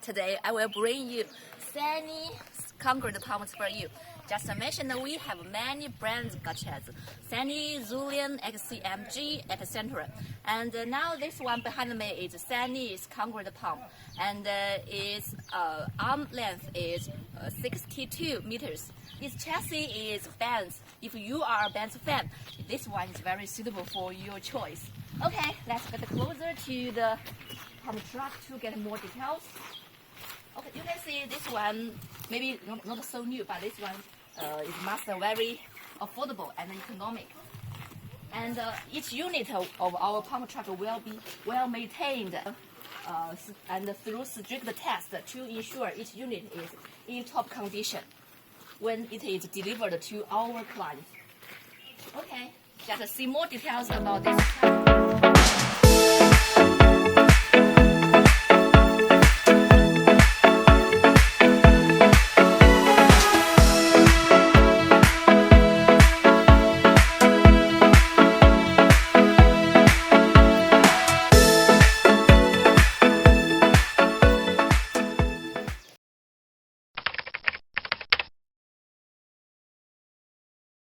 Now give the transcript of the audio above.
Today I will bring you SANY concrete pumps for you. Just to mention that we have many brands such as SANY, Zulian, XCMG, etc. And now this one behind me is SANY's concrete pump, and its arm length is 62 meters. Its chassis is Benz. If you are a Benz fan, this one is very suitable for your choice. Okay, let's get closer to the pump truck to get more details. Okay, you can see this one, maybe not so new, but this one is very affordable and economic. And each unit of our pump truck will be well maintained and through strict tests to ensure each unit is in top condition when it is delivered to our clients. Okay, just see more details about this truck.